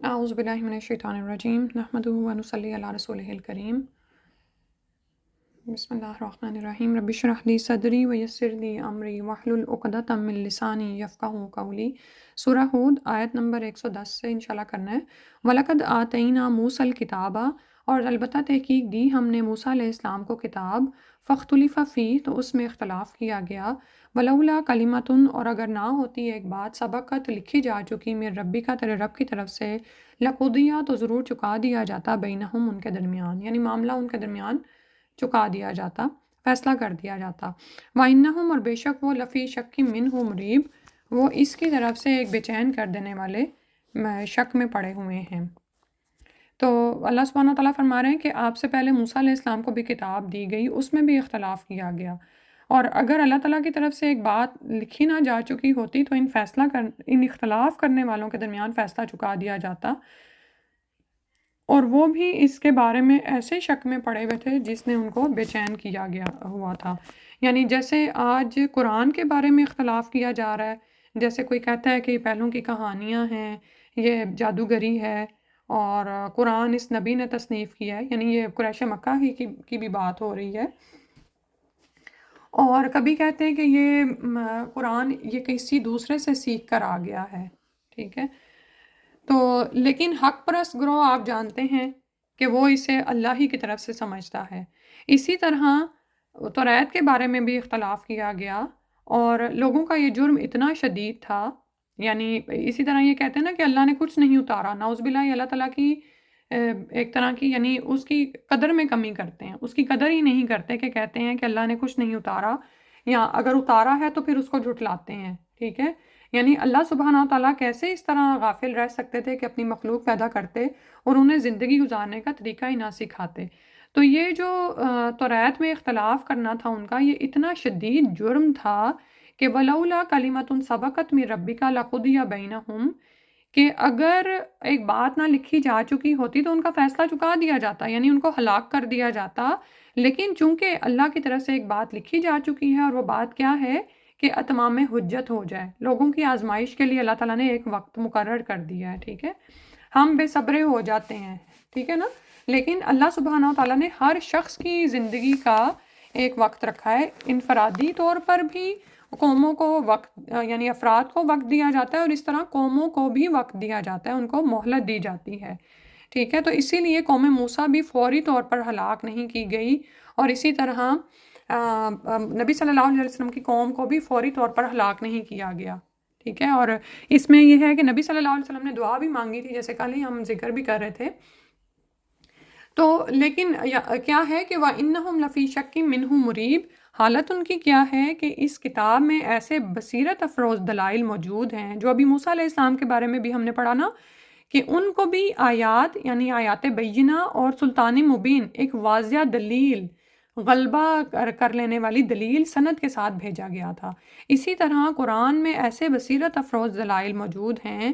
اعوذ باللہ من الشیطان الرجیم نحمدہ و نصلی علی رسولہ الکریم بسم اللہ الرحمن الرحیم رب اشرح لی صدری ویسر لی امری واحلل عقدۃ من لسانی یفقہوا قولی۔ سورہ ہود آیت نمبر 110 سے انشاءاللہ کرنا ہے۔ وَلَقَدْ آتَيْنَا مُوسَى الْكِتَابَ، اور البتہ تحقیق دی ہم نے موسیٰ علیہ السلام کو کتاب، فاختلف فیہ تو اس میں اختلاف کیا گیا، ولولا کلمۃ اور اگر نہ ہوتی ایک بات سبقت لکھی جا چکی من ربی کا تیرے رب کی طرف سے، لقضیہ تو ضرور چکا دیا جاتا بینہم ان کے درمیان، یعنی معاملہ ان کے درمیان چکا دیا جاتا، فیصلہ کر دیا جاتا۔ وَإِنَّهُمْ اور بے شک وہ لفی شک منہ مریب، وہ اس کی طرف سے ایک بے چین کر دینے والے شک میں پڑے ہوئے ہیں۔ تو اللہ سبحانہ وتعالیٰ فرما رہے ہیں کہ آپ سے پہلے موسیٰ علیہ السلام کو بھی کتاب دی گئی، اس میں بھی اختلاف کیا گیا، اور اگر اللہ تعالیٰ کی طرف سے ایک بات لکھی نہ جا چکی ہوتی تو ان اختلاف کرنے والوں کے درمیان فیصلہ چکا دیا جاتا، اور وہ بھی اس کے بارے میں ایسے شک میں پڑے ہوئے تھے جس نے ان کو بے چین کیا گیا ہوا تھا۔ یعنی جیسے آج قرآن کے بارے میں اختلاف کیا جا رہا ہے، جیسے کوئی کہتا ہے کہ یہ پہلوں کی کہانیاں ہیں، یہ جادوگری ہے، اور قرآن اس نبی نے تصنیف کیا ہے، یعنی یہ قریش مکہ ہی کی بھی بات ہو رہی ہے۔ اور کبھی کہتے ہیں کہ یہ قرآن یہ کسی دوسرے سے سیکھ کر آ گیا ہے، ٹھیک ہے۔ تو لیکن حق پرست گروہ آپ جانتے ہیں کہ وہ اسے اللہ ہی کی طرف سے سمجھتا ہے۔ اسی طرح توریت کے بارے میں بھی اختلاف کیا گیا، اور لوگوں کا یہ جرم اتنا شدید تھا، یعنی اسی طرح یہ کہتے ہیں نا کہ اللہ نے کچھ نہیں اتارا، نعوذ باللہ، یہ اللہ تعالیٰ کی ایک طرح کی، یعنی اس کی قدر میں کمی کرتے ہیں، اس کی قدر ہی نہیں کرتے کہ کہتے ہیں کہ اللہ نے کچھ نہیں اتارا، یا اگر اتارا ہے تو پھر اس کو جھٹلاتے ہیں، ٹھیک ہے۔ یعنی اللہ سبحانہ تعالیٰ کیسے اس طرح غافل رہ سکتے تھے کہ اپنی مخلوق پیدا کرتے اور انہیں زندگی گزارنے کا طریقہ ہی نہ سکھاتے۔ تو یہ جو توریت میں اختلاف کرنا تھا ان کا، یہ اتنا شدید جرم تھا کہ وَلَوْلَا كَلِمَةٌ سَبَقَتْ مِن رَبِّكَ لَقُضِيَ بَيْنَهُمْ، کہ اگر ایک بات نہ لکھی جا چکی ہوتی تو ان کا فیصلہ چکا دیا جاتا، یعنی ان کو ہلاک کر دیا جاتا۔ لیکن چونکہ اللہ کی طرف سے ایک بات لکھی جا چکی ہے، اور وہ بات کیا ہے کہ اتمام حجت ہو جائے، لوگوں کی آزمائش کے لیے اللہ تعالیٰ نے ایک وقت مقرر کر دیا ہے، ٹھیک ہے۔ ہم بے صبرے ہو جاتے ہیں، ٹھیک ہے نا، لیکن اللہ سبحانہ تعالیٰ نے ہر شخص کی زندگی کا ایک وقت رکھا ہے، انفرادی طور پر بھی قوموں کو وقت، یعنی افراد کو وقت دیا جاتا ہے، اور اس طرح قوموں کو بھی وقت دیا جاتا ہے، ان کو مہلت دی جاتی ہے، ٹھیک ہے۔ تو اسی لیے قوم موسیٰ بھی فوری طور پر ہلاک نہیں کی گئی، اور اسی طرح نبی صلی اللہ علیہ وسلم کی قوم کو بھی فوری طور پر ہلاک نہیں کیا گیا، ٹھیک ہے۔ اور اس میں یہ ہے کہ نبی صلی اللہ علیہ وسلم نے دعا بھی مانگی تھی، جیسے کل ہی ہم ذکر بھی کر رہے تھے۔ تو لیکن کیا ہے کہ وَإِنَّهُمْ لَفِي شَكٍّ مِّنْهُ مُرِيبٍ، حالت ان کی کیا ہے کہ اس کتاب میں ایسے بصیرت افروز دلائل موجود ہیں، جو ابھی موسیٰ علیہ السلام کے بارے میں بھی ہم نے پڑھا نا، کہ ان کو بھی آیات، یعنی آیات بینہ اور سلطان مبین، ایک واضح دلیل، غلبہ کر لینے والی دلیل سند کے ساتھ بھیجا گیا تھا۔ اسی طرح قرآن میں ایسے بصیرت افروز دلائل موجود ہیں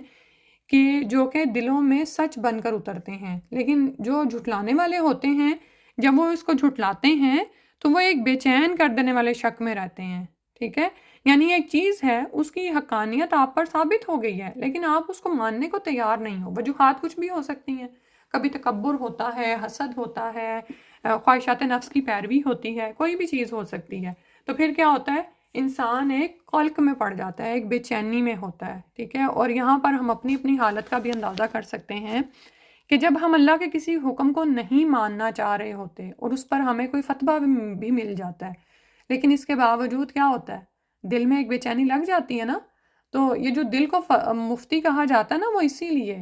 کہ جو کہ دلوں میں سچ بن کر اترتے ہیں، لیکن جو جھٹلانے والے ہوتے ہیں، جب وہ اس کو جھٹلاتے ہیں تو وہ ایک بے چین کر دینے والے شک میں رہتے ہیں، ٹھیک ہے۔ یعنی ایک چیز ہے، اس کی حقانیت آپ پر ثابت ہو گئی ہے، لیکن آپ اس کو ماننے کو تیار نہیں ہو۔ وجوہات کچھ بھی ہو سکتی ہیں، کبھی تکبر ہوتا ہے، حسد ہوتا ہے، خواہشات نفس کی پیروی ہوتی ہے، کوئی بھی چیز ہو سکتی ہے۔ تو پھر کیا ہوتا ہے، انسان ایک قلق میں پڑ جاتا ہے، ایک بے چینی میں ہوتا ہے، ٹھیک ہے۔ اور یہاں پر ہم اپنی حالت کا بھی اندازہ کر سکتے ہیں کہ جب ہم اللہ کے کسی حکم کو نہیں ماننا چاہ رہے ہوتے، اور اس پر ہمیں کوئی فتویٰ بھی مل جاتا ہے، لیکن اس کے باوجود کیا ہوتا ہے، دل میں ایک بے چینی لگ جاتی ہے نا۔ تو یہ جو دل کو مفتی کہا جاتا ہے نا، وہ اسی لیے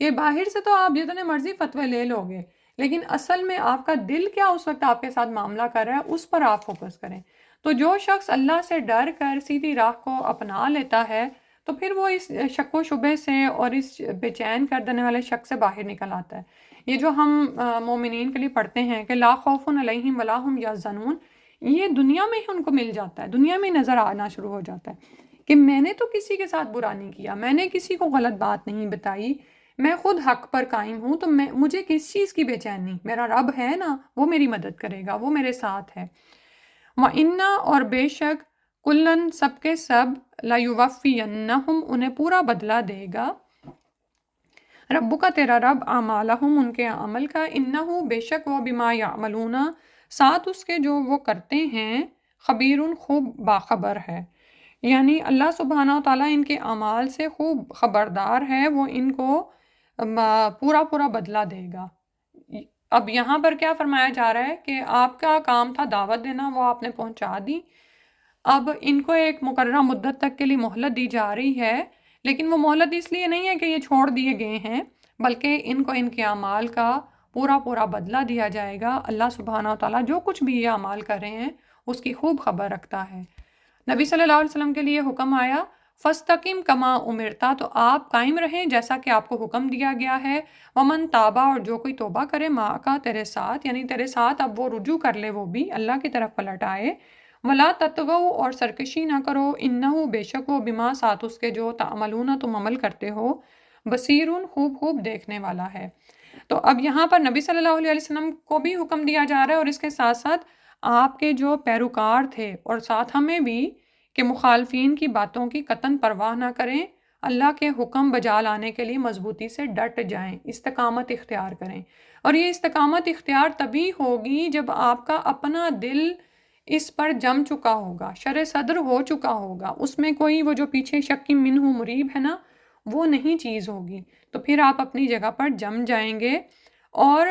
کہ باہر سے تو آپ جتنے مرضی فتوے لے لو گے، لیکن اصل میں آپ کا دل کیا اس وقت آپ کے ساتھ معاملہ کر رہا ہے، اس پر آپ فوکس کریں۔ تو جو شخص اللہ سے ڈر کر سیدھی راہ کو اپنا لیتا ہے، تو پھر وہ اس شک و شبے سے اور اس بے چین کر دینے والے شک سے باہر نکل آتا ہے۔ یہ جو ہم مومنین کے لیے پڑھتے ہیں کہ لا خوف علیہم ولا ہم یحزنون، یہ دنیا میں ہی ان کو مل جاتا ہے، دنیا میں نظر آنا شروع ہو جاتا ہے کہ میں نے تو کسی کے ساتھ برا نہیں کیا، میں نے کسی کو غلط بات نہیں بتائی، میں خود حق پر قائم ہوں، تو مجھے کس چیز کی بے چینی، میرا رب ہے نا، وہ میری مدد کرے گا، وہ میرے ساتھ ہے۔ وَإِنَّ اور بے شک کلن سب کے سب لَيُوَفِّيَنَّهُمْ انہیں پورا بدلہ دے گا، ربک تیرا رب اعمالہم ان کے عمل کا، انہ بے شک وہ بما یعملون ساتھ اس کے جو وہ کرتے ہیں، خبیر خوب باخبر ہے، یعنی اللہ سبحانہ و تعالیٰ ان کے اعمال سے خوب خبردار ہے، وہ ان کو پورا پورا بدلہ دے گا۔ اب یہاں پر کیا فرمایا جا رہا ہے کہ آپ کا کام تھا دعوت دینا، وہ آپ نے پہنچا دی، اب ان کو ایک مقررہ مدت تک کے لیے مہلت دی جا رہی ہے، لیکن وہ مہلت اس لیے نہیں ہے کہ یہ چھوڑ دیے گئے ہیں، بلکہ ان کو ان کے اعمال کا پورا پورا بدلہ دیا جائے گا۔ اللہ سبحانہ و تعالیٰ جو کچھ بھی یہ اعمال کر رہے ہیں اس کی خوب خبر رکھتا ہے۔ نبی صلی اللہ علیہ وسلم کے لیے حکم آیا فَاسْتَقِمْ كَمَا أُمِرْتَ، تو آپ قائم رہیں جیسا کہ آپ کو حکم دیا گیا ہے، وَمَنْ تَابَ، اور جو کوئی توبہ کرے، مَعَکَ، تیرے ساتھ، یعنی تیرے ساتھ اب وہ رجوع کر لے، وہ بھی اللہ کی طرف پلٹ آئے، وَلَا تَطْغَوْا، اور سرکشی نہ کرو، اِنَّهُ، بے شک وہ، بِمَا، ساتھ اس کے جو، تَعْمَلُونَ، تم عمل کرتے ہو، بصیرٌ، خوب خوب دیکھنے والا ہے۔ تو اب یہاں پر نبی صلی اللہ علیہ وسلم کو بھی حکم دیا جا رہا ہے، اور اس کے ساتھ ساتھ آپ کے جو پیروکار تھے اور ساتھ ہمیں بھی، کہ مخالفین کی باتوں کی قطعاً پرواہ نہ کریں، اللہ کے حکم بجا لانے کے لیے مضبوطی سے ڈٹ جائیں، استقامت اختیار کریں۔ اور یہ استقامت اختیار تبھی ہوگی جب آپ کا اپنا دل اس پر جم چکا ہوگا، شرح صدر ہو چکا ہوگا، اس میں کوئی وہ جو پیچھے شک منہ مریب ہے نا، وہ نہیں چیز ہوگی، تو پھر آپ اپنی جگہ پر جم جائیں گے، اور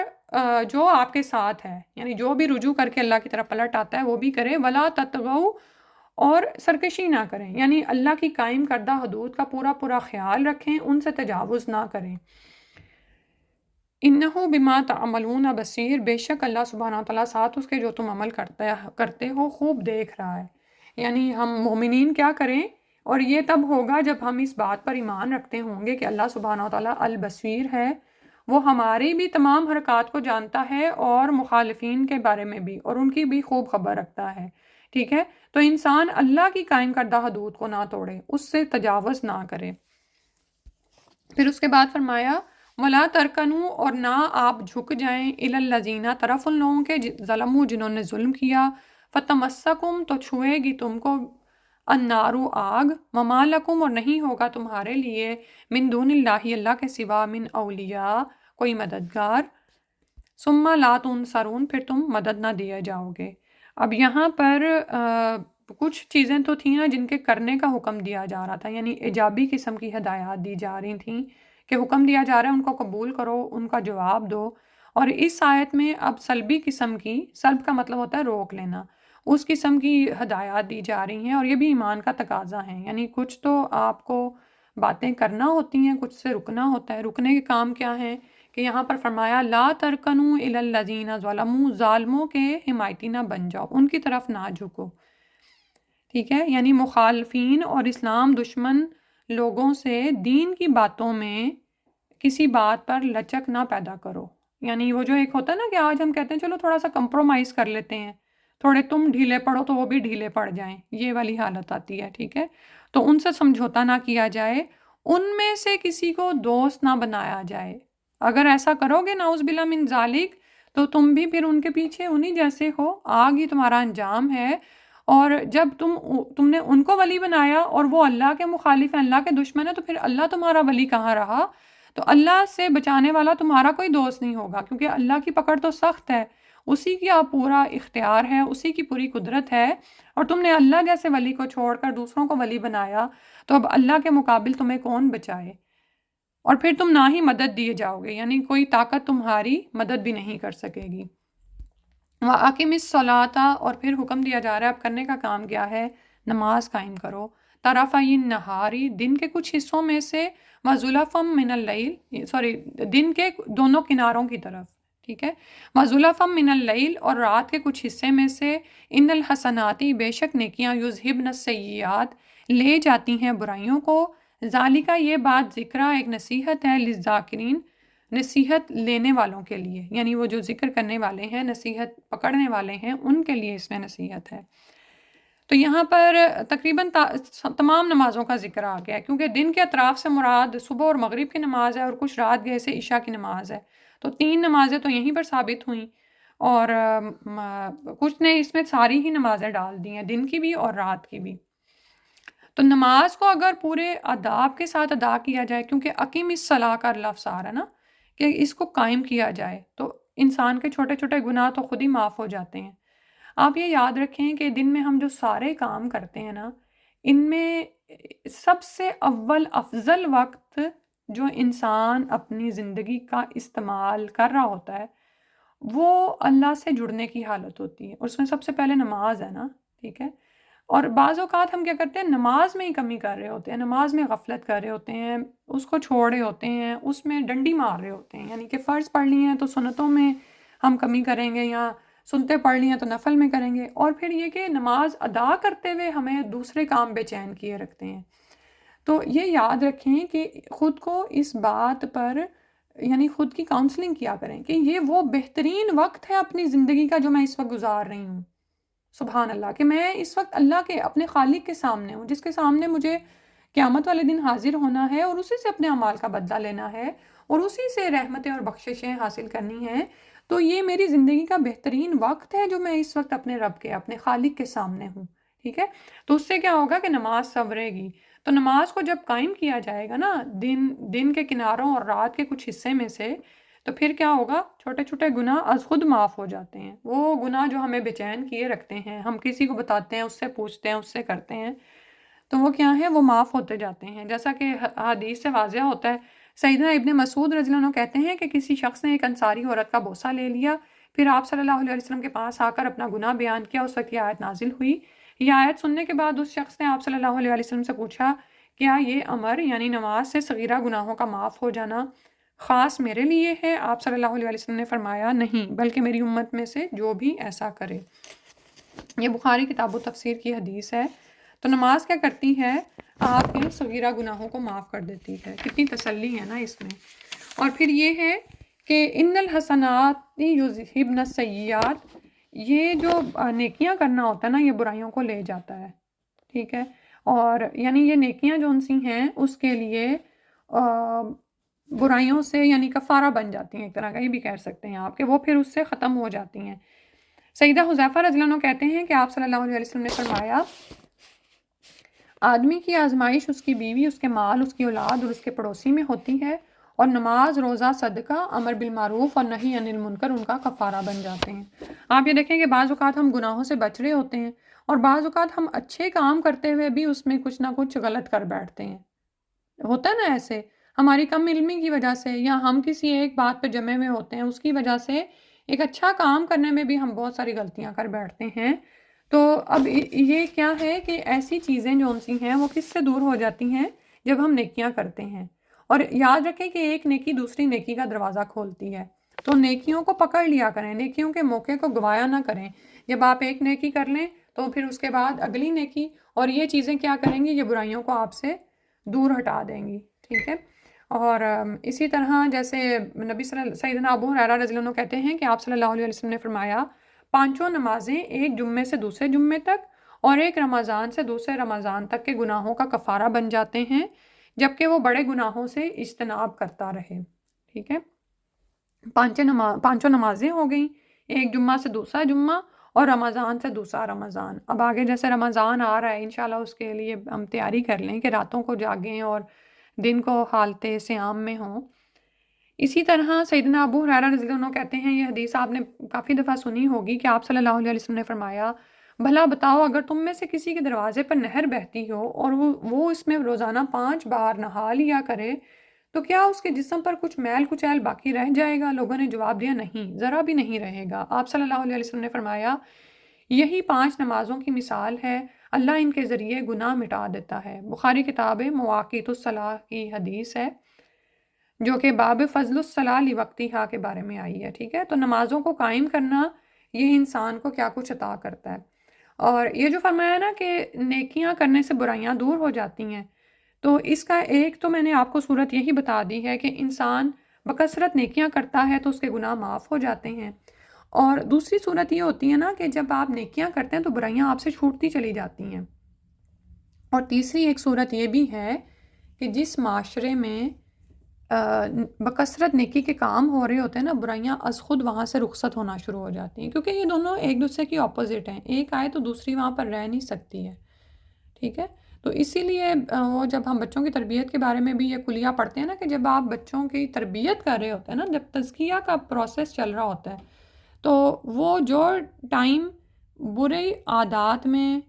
جو آپ کے ساتھ ہے، یعنی جو بھی رجوع کر کے اللہ کی طرف پلٹ آتا ہے وہ بھی کرے، ولا تطغوا، اور سرکشی نہ کریں، یعنی اللہ کی قائم کردہ حدود کا پورا پورا خیال رکھیں، ان سے تجاوز نہ کریں۔ انہو بما تعملون بصیر، بے شک اللہ سبحانہ و تعالیٰ ساتھ اس کے جو تم عمل کرتے ہو خوب دیکھ رہا ہے۔ یعنی ہم مومنین کیا کریں، اور یہ تب ہوگا جب ہم اس بات پر ایمان رکھتے ہوں گے کہ اللہ سبحانہ و تعالیٰ البصیر ہے، وہ ہماری بھی تمام حرکات کو جانتا ہے، اور مخالفین کے بارے میں بھی، اور ان کی بھی خوب خبر رکھتا ہے، ٹھیک ہے؟ تو انسان اللہ کی قائم کردہ حدود کو نہ توڑے، اس سے تجاوز نہ کرے۔ پھر اس کے بعد فرمایا وَلَا تَرْكَنُوا، اور نہ آپ جھک جائیں، إِلَى الَّذِينَ، طرف ان لوگوں کے ظلموا، جنہوں نے ظلم کیا، فَتَمَسَّكُمْ، تو چھوئے گی تم کو، النَّارُ، آگ، وَمَا لَكُمْ، اور نہیں ہوگا تمہارے لیے، من دون اللہ، اللہ کے سوا، من اولیاء، کوئی مددگار، ثم لا تنصرون، پھر تم مدد نہ دیے جاؤ گے۔ اب یہاں پر کچھ چیزیں تو تھیں نا جن کے کرنے کا حکم دیا جا رہا تھا، یعنی ایجابی قسم کی ہدایات دی جا رہی تھیں کہ حکم دیا جا رہا ہے ان کو قبول کرو، ان کا جواب دو، اور اس آیت میں اب سلبی قسم کی، سلب کا مطلب ہوتا ہے روک لینا، اس قسم کی ہدایات دی جا رہی ہیں، اور یہ بھی ایمان کا تقاضا ہے، یعنی کچھ تو آپ کو باتیں کرنا ہوتی ہیں، کچھ سے رکنا ہوتا ہے۔ رکنے کے کام کیا ہیں کہ یہاں پر فرمایا لا ترکنوا الی الذین ظلموا، ظالموں کے حمایتی نہ بن جاؤ، ان کی طرف نہ جھکو، ٹھیک ہے؟ یعنی مخالفین اور اسلام دشمن لوگوں سے دین کی باتوں میں کسی بات پر لچک نہ پیدا کرو، یعنی وہ جو ایک ہوتا ہے نا کہ آج ہم کہتے ہیں چلو تھوڑا سا کمپرومائز کر لیتے ہیں، تھوڑے تم ڈھیلے پڑو تو وہ بھی ڈھیلے پڑ جائیں، یہ والی حالت آتی ہے، ٹھیک ہے؟ تو ان سے سمجھوتا نہ کیا جائے، ان میں سے کسی کو دوست نہ بنایا جائے۔ اگر ایسا کرو گے نعوذ باللہ من ذالک، تو تم بھی پھر ان کے پیچھے انہی جیسے ہو، آگ ہی تمہارا انجام ہے۔ اور جب تم نے ان کو ولی بنایا اور وہ اللہ کے مخالف ہیں، اللہ کے دشمن ہیں، تو پھر اللہ تمہارا ولی کہاں رہا؟ تو اللہ سے بچانے والا تمہارا کوئی دوست نہیں ہوگا، کیونکہ اللہ کی پکڑ تو سخت ہے، اسی کی پورا اختیار ہے، اسی کی پوری قدرت ہے، اور تم نے اللہ جیسے ولی کو چھوڑ کر دوسروں کو ولی بنایا، تو اب اللہ کے مقابل تمہیں کون بچائے؟ اور پھر تم نہ ہی مدد دیے جاؤ گے، یعنی کوئی طاقت تمہاری مدد بھی نہیں کر سکے گی۔ وَأَقِمِ الصَّلَاةَ، اور پھر حکم دیا جا رہا ہے اب کرنے کا کام کیا ہے، نماز قائم کرو، طرفَیِ النَّہاری، دن کے کچھ حصوں میں سے، وَزُلَفًا مِّنَ اللَّیل، دن کے دونوں کناروں کی طرف، ٹھیک ہے، وَزُلَفًا مِّنَ اللَّیل، اور رات کے کچھ حصے میں سے، ان الحسناتی، بے شک نیکیاں، یذہبن السیئات، لے جاتی ہیں برائیوں کو، ذالکہ، یہ بات، ذکرہ، ایک نصیحت ہے، للذاکرین، نصیحت لینے والوں کے لیے، یعنی وہ جو ذکر کرنے والے ہیں، نصیحت پکڑنے والے ہیں، ان کے لیے اس میں نصیحت ہے۔ تو یہاں پر تقریباً تمام نمازوں کا ذکر آ گیا ہے، کیونکہ دن کے اطراف سے مراد صبح اور مغرب کی نماز ہے، اور کچھ رات گئے سے عشاء کی نماز ہے، تو 3 نمازیں تو یہیں پر ثابت ہوئیں، اور کچھ نے اس میں ساری ہی نمازیں ڈال دی ہیں، دن کی بھی اور رات کی بھی۔ تو نماز کو اگر پورے آداب کے ساتھ ادا کیا جائے، کیونکہ اقیم الصلاۃ کا لفظ آ رہا ہے نا، کہ اس کو قائم کیا جائے، تو انسان کے چھوٹے چھوٹے گناہ تو خود ہی معاف ہو جاتے ہیں۔ آپ یہ یاد رکھیں کہ دن میں ہم جو سارے کام کرتے ہیں نا، ان میں سب سے اول افضل وقت جو انسان اپنی زندگی کا استعمال کر رہا ہوتا ہے وہ اللہ سے جڑنے کی حالت ہوتی ہے، اور اس میں سب سے پہلے نماز ہے نا، ٹھیک ہے۔ اور بعض اوقات ہم کیا کرتے ہیں، نماز میں ہی کمی کر رہے ہوتے ہیں، نماز میں غفلت کر رہے ہوتے ہیں، اس کو چھوڑ رہے ہوتے ہیں، اس میں ڈنڈی مار رہے ہوتے ہیں، یعنی کہ فرض پڑھ لی ہیں تو سنتوں میں ہم کمی کریں گے، یا سنتے پڑھ لی ہیں تو نفل میں کریں گے، اور پھر یہ کہ نماز ادا کرتے ہوئے ہمیں دوسرے کام بے چین کیے رکھتے ہیں۔ تو یہ یاد رکھیں کہ خود کو اس بات پر، یعنی خود کی کاؤنسلنگ کیا کریں کہ یہ وہ بہترین وقت ہے اپنی زندگی کا جو میں اس وقت گزار رہی ہوں، سبحان اللہ، کہ میں اس وقت اللہ کے، اپنے خالق کے سامنے ہوں، جس کے سامنے مجھے قیامت والے دن حاضر ہونا ہے، اور اسی سے اپنے اعمال کا بدلہ لینا ہے، اور اسی سے رحمتیں اور بخششیں حاصل کرنی ہیں۔ تو یہ میری زندگی کا بہترین وقت ہے جو میں اس وقت اپنے رب کے، اپنے خالق کے سامنے ہوں، ٹھیک ہے۔ تو اس سے کیا ہوگا کہ نماز سنورے گی۔ تو نماز کو جب قائم کیا جائے گا نا، دن کے کناروں اور رات کے کچھ حصے میں سے، تو پھر کیا ہوگا، چھوٹے چھوٹے گناہ از خود معاف ہو جاتے ہیں۔ وہ گناہ جو ہمیں بے چین کیے رکھتے ہیں، ہم کسی کو بتاتے ہیں، اس سے پوچھتے ہیں، اس سے کرتے ہیں، تو وہ کیا ہیں، وہ معاف ہوتے جاتے ہیں، جیسا کہ حدیث سے واضح ہوتا ہے۔ سیدنا ابن مسعود رضی اللہ عنہ کہتے ہیں کہ کسی شخص نے ایک انصاری عورت کا بوسہ لے لیا، پھر آپ صلی اللہ علیہ وسلم کے پاس آ کر اپنا گناہ بیان کیا، اس وقت یہ آیت نازل ہوئی۔ یہ آیت سننے کے بعد اس شخص نے آپ صلی اللہ علیہ وسلم سے پوچھا، کیا یہ امر یعنی نماز سے صغیرہ گناہوں کا معاف ہو جانا خاص میرے لیے ہے؟ آپ صلی اللہ علیہ وسلم نے فرمایا، نہیں، بلکہ میری امت میں سے جو بھی ایسا کرے۔ یہ بخاری کتاب و تفسیر کی حدیث ہے۔ تو نماز کیا کرتی ہے، آپ کے صغیرہ گناہوں کو معاف کر دیتی ہے۔ کتنی تسلی ہے نا اس میں۔ اور پھر یہ ہے کہ ان الحسنات یذہبن السیئات، یہ جو نیکیاں کرنا ہوتا ہے نا، یہ برائیوں کو لے جاتا ہے، ٹھیک ہے۔ اور یعنی یہ نیکیاں جو ان سی ہیں اس کے لیے برائیوں سے یعنی کفارہ بن جاتی ہیں، ایک طرح کا یہ بھی کہہ سکتے ہیں آپ، کہ وہ پھر اس سے ختم ہو جاتی ہیں۔ سیدہ حذیفہ رضی اللہ عنہ کہتے ہیں کہ آپ صلی اللہ علیہ وسلم نے فرمایا، آدمی کی آزمائش اس کی بیوی، اس کے مال، اس کی اولاد اور اس کے پڑوسی میں ہوتی ہے، اور نماز، روزہ، صدقہ، امر بالمعروف اور نہی عن المنکر ان کا کفارہ بن جاتے ہیں۔ آپ یہ دیکھیں کہ بعض اوقات ہم گناہوں سے بچ رہے ہوتے ہیں، اور بعض اوقات ہم اچھے کام کرتے ہوئے بھی اس میں کچھ نہ کچھ غلط کر بیٹھتے ہیں۔ ہوتا ہے نا ایسے، ہماری کم علمی کی وجہ سے، یا ہم کسی ایک بات پہ جمے ہوئے ہوتے ہیں، اس کی وجہ سے ایک اچھا کام کرنے میں بھی ہم بہت ساری غلطیاں کر بیٹھتے ہیں۔ تو اب یہ کیا ہے کہ ایسی چیزیں جو ان سی ہیں وہ کس سے دور ہو جاتی ہیں، جب ہم نیکیاں کرتے ہیں۔ اور یاد رکھیں کہ ایک نیکی دوسری نیکی کا دروازہ کھولتی ہے، تو نیکیوں کو پکڑ لیا کریں، نیکیوں کے موقع کو گوایا نہ کریں۔ جب آپ ایک نیکی کر لیں تو پھر اس کے بعد اگلی نیکی، اور یہ چیزیں کیا کریں گی، یہ برائیوں کو آپ سے دور ہٹا دیں گی، ٹھیک ہے۔ اور اسی طرح جیسے سیدنا ابو ہریرہ رضی اللہ عنہ کہتے ہیں کہ آپ صلی اللہ علیہ وسلم نے فرمایا، 5 نمازیں ایک جمعے سے دوسرے جمعے تک اور ایک رمضان سے دوسرے رمضان تک کے گناہوں کا کفارہ بن جاتے ہیں، جبکہ وہ بڑے گناہوں سے اجتناب کرتا رہے، ٹھیک ہے۔ 5 نمازیں ہو گئیں، ایک جمعہ سے دوسرا جمعہ اور رمضان سے دوسرا رمضان۔ اب آگے جیسے رمضان آ رہا ہے، انشاءاللہ اس کے لیے ہم تیاری کر لیں کہ راتوں کو جاگیں اور دن کو حالت صیام میں ہوں۔ اسی طرح سیدنا ابو ہریرہ رضی اللہ عنہ کہتے ہیں، یہ حدیث آپ نے کافی دفعہ سنی ہوگی، کہ آپ صلی اللہ علیہ وسلم نے فرمایا، بھلا بتاؤ، اگر تم میں سے کسی کے دروازے پر نہر بہتی ہو اور وہ اس میں روزانہ 5 بار نہا لیا کرے، تو کیا اس کے جسم پر کچھ میل کچیل باقی رہ جائے گا؟ لوگوں نے جواب دیا، نہیں، ذرا بھی نہیں رہے گا۔ آپ صلی اللہ علیہ وسلم نے فرمایا، یہی 5 نمازوں کی مثال ہے، اللہ ان کے ذریعے گناہ مٹا دیتا ہے۔ بخاری کتاب مواقیت الصلاح کی حدیث ہے، جو کہ باب فضل الصلاح لوقتہا کے بارے میں آئی ہے، ٹھیک ہے۔ تو نمازوں کو قائم کرنا یہ انسان کو کیا کچھ عطا کرتا ہے۔ اور یہ جو فرمایا نا کہ نیکیاں کرنے سے برائیاں دور ہو جاتی ہیں، تو اس کا ایک تو میں نے آپ کو صورت یہی بتا دی ہے کہ انسان بکثرت نیکیاں کرتا ہے تو اس کے گناہ معاف ہو جاتے ہیں، اور دوسری صورت یہ ہوتی ہے نا کہ جب آپ نیکیاں کرتے ہیں تو برائیاں آپ سے چھوٹتی چلی جاتی ہیں۔ اور تیسری ایک صورت یہ بھی ہے کہ جس معاشرے میں بکثرت نیکی کے کام ہو رہے ہوتے ہیں نا، برائیاں از خود وہاں سے رخصت ہونا شروع ہو جاتی ہیں، کیونکہ یہ دونوں ایک دوسرے کی اپوزٹ ہیں، ایک آئے تو دوسری وہاں پر رہ نہیں سکتی ہے، ٹھیک ہے۔ تو اسی لیے وہ جب ہم بچوں کی تربیت کے بارے میں بھی یہ کلیہ پڑھتے ہیں نا، کہ جب آپ بچوں کی تربیت کر رہے ہوتے ہیں نا، جب تزکیہ کا پروسیس چل رہا ہوتا ہے، تو وہ جو ٹائم برے عادات میں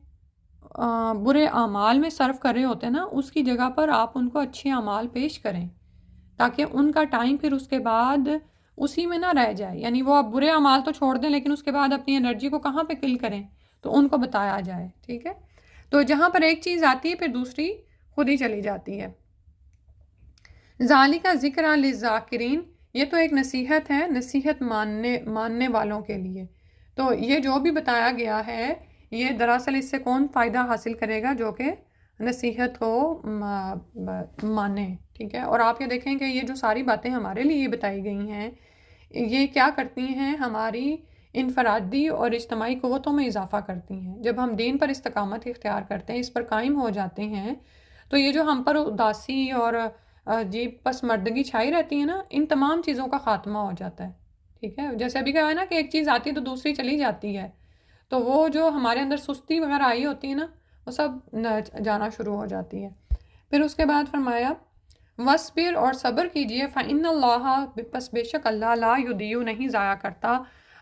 برے اعمال میں صرف کر رہے ہوتے ہیں نا، اس کی جگہ پر آپ ان کو اچھے اعمال پیش کریں، تاکہ ان کا ٹائم پھر اس کے بعد اسی میں نہ رہ جائے. یعنی وہ آپ برے اعمال تو چھوڑ دیں، لیکن اس کے بعد اپنی انرجی کو کہاں پہ کل کریں، تو ان کو بتایا جائے. ٹھیک ہے، تو جہاں پر ایک چیز آتی ہے پھر دوسری خود ہی چلی جاتی ہے. ذالک ذکر للذاکرین، یہ تو ایک نصیحت ہے، نصیحت ماننے والوں کے لیے. تو یہ جو بھی بتایا گیا ہے، یہ دراصل اس سے کون فائدہ حاصل کرے گا؟ جو کہ نصیحت کو مانے. ٹھیک ہے، اور آپ یہ دیکھیں کہ یہ جو ساری باتیں ہمارے لیے بتائی گئی ہیں، یہ کیا کرتی ہیں؟ ہماری انفرادی اور اجتماعی قوتوں میں اضافہ کرتی ہیں. جب ہم دین پر استقامت اختیار کرتے ہیں، اس پر قائم ہو جاتے ہیں، تو یہ جو ہم پر اداسی اور عجیب پسماندگی چھائی رہتی ہے نا، ان تمام چیزوں کا خاتمہ ہو جاتا ہے. ٹھیک ہے، جیسے ابھی کہا ہے نا کہ ایک چیز آتی ہے تو دوسری چلی جاتی ہے، تو وہ جو ہمارے اندر سستی وغیرہ آئی ہوتی ہے نا، وہ سب جانا شروع ہو جاتی ہے. پھر اس کے بعد فرمایا وَاصْبِرْ، اور صبر کیجئے، فَإِنَّ اللَّهَ، پس بے شک اللہ، لا یضیع، نہیں ضائع کرتا،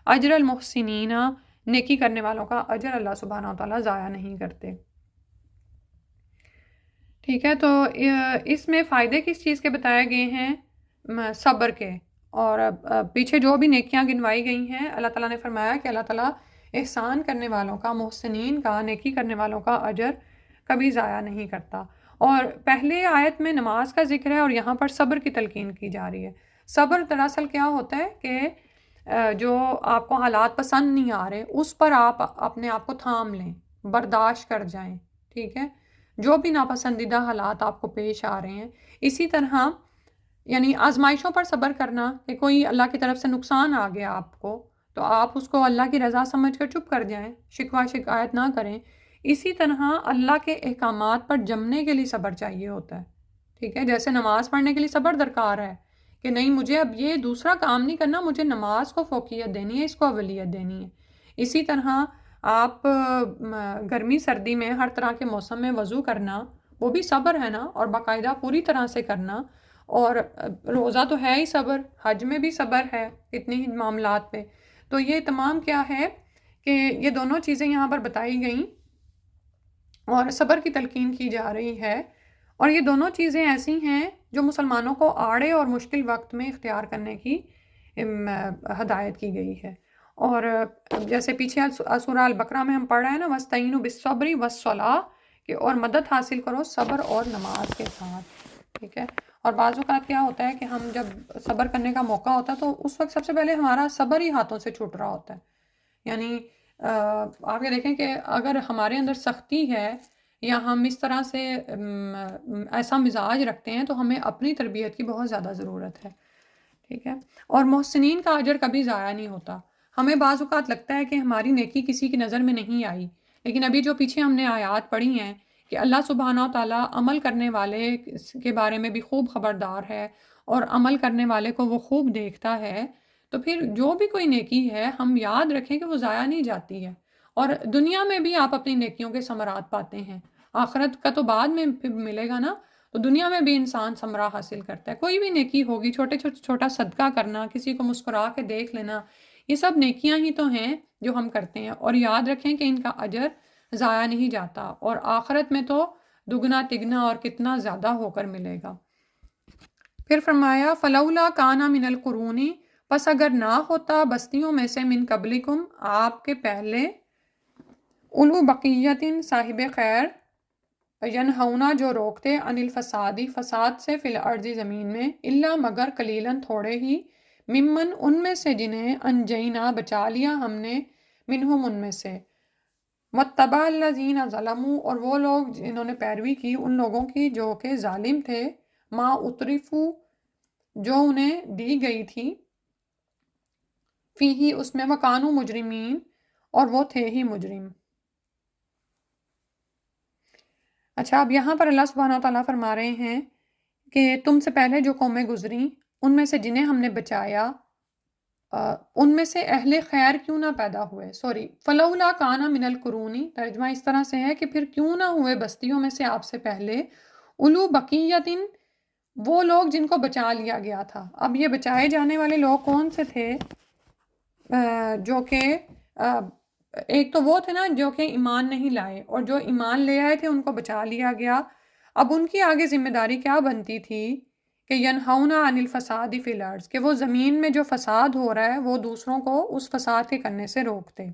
اجر المحسنین، نیکی کرنے والوں کا اجر اللہ سبحانہ و تعالیٰ ضائع نہیں کرتے. ٹھیک ہے، تو اس میں فائدے کس چیز کے بتائے گئے ہیں؟ صبر کے. اور پیچھے جو بھی نیکیاں گنوائی گئی ہیں، اللہ تعالیٰ نے فرمایا کہ اللہ تعالیٰ احسان کرنے والوں کا، محسنین کا، نیکی کرنے والوں کا اجر کبھی ضائع نہیں کرتا. اور پہلے آیت میں نماز کا ذکر ہے اور یہاں پر صبر کی تلقین کی جا رہی ہے. صبر دراصل کیا ہوتا ہے کہ جو آپ کو حالات پسند نہیں آ رہے، اس پر آپ اپنے آپ کو تھام لیں، برداشت کر جائیں. ٹھیک ہے، جو بھی ناپسندیدہ حالات آپ کو پیش آ رہے ہیں. اسی طرح یعنی آزمائشوں پر صبر کرنا، کہ کوئی اللہ کی طرف سے نقصان آ گیا آپ کو، تو آپ اس کو اللہ کی رضا سمجھ کر چپ کر جائیں، شکوہ شکایت نہ کریں. اسی طرح اللہ کے احکامات پر جمنے کے لیے صبر چاہیے ہوتا ہے. ٹھیک ہے، جیسے نماز پڑھنے کے لیے صبر درکار ہے کہ نہیں، مجھے اب یہ دوسرا کام نہیں کرنا، مجھے نماز کو فوقیت دینی ہے، اس کو اولیت دینی ہے. اسی طرح آپ گرمی سردی میں ہر طرح کے موسم میں وضو کرنا، وہ بھی صبر ہے نا، اور باقاعدہ پوری طرح سے کرنا. اور روزہ تو ہے ہی صبر، حج میں بھی صبر ہے اتنی ہی معاملات پہ. تو یہ تمام کیا ہے کہ یہ دونوں چیزیں یہاں پر بتائی گئیں اور صبر کی تلقین کی جا رہی ہے. اور یہ دونوں چیزیں ایسی ہیں جو مسلمانوں کو آڑے اور مشکل وقت میں اختیار کرنے کی ہدایت کی گئی ہے. اور جیسے پیچھے سورہ البقرہ میں ہم پڑھ رہے ہیں نا، وَاسْتَعِینُوا بِالصَّبْرِ وَالصَّلَاةِ، کہ اور مدد حاصل کرو صبر اور نماز کے ساتھ. ٹھیک ہے، اور بعض اوقات کیا ہوتا ہے کہ ہم جب صبر کرنے کا موقع ہوتا ہے تو اس وقت سب سے پہلے ہمارا صبر ہی ہاتھوں سے چھوٹ رہا ہوتا ہے. یعنی آپ یہ دیکھیں کہ اگر ہمارے اندر سختی ہے یا ہم اس طرح سے ایسا مزاج رکھتے ہیں، تو ہمیں اپنی تربیت کی بہت زیادہ ضرورت ہے. ٹھیک ہے، اور محسنین کا اجر کبھی ضائع نہیں ہوتا. ہمیں بعض اوقات لگتا ہے کہ ہماری نیکی کسی کی نظر میں نہیں آئی، لیکن ابھی جو پیچھے ہم نے آیات پڑھی ہیں کہ اللہ سبحانہ و تعالیٰ عمل کرنے والے کے بارے میں بھی خوب خبردار ہے، اور عمل کرنے والے کو وہ خوب دیکھتا ہے. تو پھر جو بھی کوئی نیکی ہے، ہم یاد رکھیں کہ وہ ضائع نہیں جاتی ہے. اور دنیا میں بھی آپ اپنی نیکیوں کے ثمرات پاتے ہیں، آخرت کا تو بعد میں پھر ملے گا نا. تو دنیا میں بھی انسان ثمرہ حاصل کرتا ہے. کوئی بھی نیکی ہوگی، چھوٹا صدقہ کرنا، کسی کو مسکرا کے دیکھ لینا، یہ سب نیکیاں ہی تو ہیں جو ہم کرتے ہیں. اور یاد رکھیں کہ ان کا اجر ضائع نہیں جاتا، اور آخرت میں تو دگنا تگنا اور کتنا زیادہ ہو کر ملے گا. پھر فرمایا فلولا کانا من القرون، پس اگر نہ ہوتا بستیوں میں سے، من قبلکم، آپ کے پہلے، اولو بقیتن، صاحب خیر، ینہونا، جو روکتے، عن الفسادی، فساد سے، فی الارض، زمین میں، الا، مگر، قلیلاً، تھوڑے ہی، ممن، ان میں سے جنہیں، انجینا، بچا لیا ہم نے، منہم، ان میں سے، واتبع الذین ظلموا، اور وہ لوگ جنہوں نے پیروی کی ان لوگوں کی جو کہ ظالم تھے، ما اترفو، جو انہیں دی گئی تھی، فیہی، اس میں، وکانو مجرمین، اور وہ تھے ہی مجرم. اچھا، اب یہاں پر اللہ سبحانہ و تعالیٰ فرما رہے ہیں کہ تم سے پہلے جو قومیں گزریں، ان میں سے جنہیں ہم نے بچایا، ان میں سے اہل خیر کیوں نہ پیدا ہوئے، فلولا کانا من القرونی، ترجمہ اس طرح سے ہے کہ پھر کیوں نہ ہوئے بستیوں میں سے آپ سے پہلے، اولو بقیتن، وہ لوگ جن کو بچا لیا گیا تھا۔ اب یہ بچائے جانے والے لوگ کون سے تھے؟ جو کہ ایک تو وہ تھے نا جو کہ ایمان نہیں لائے، اور جو ایمان لے آئے تھے ان کو بچا لیا گیا۔ اب ان کی آگے ذمہ داری کیا بنتی تھی کہ ینہونا عن الفساد فی الارض، کہ وہ زمین میں جو فساد ہو رہا ہے وہ دوسروں کو اس فساد کے کرنے سے روکتے۔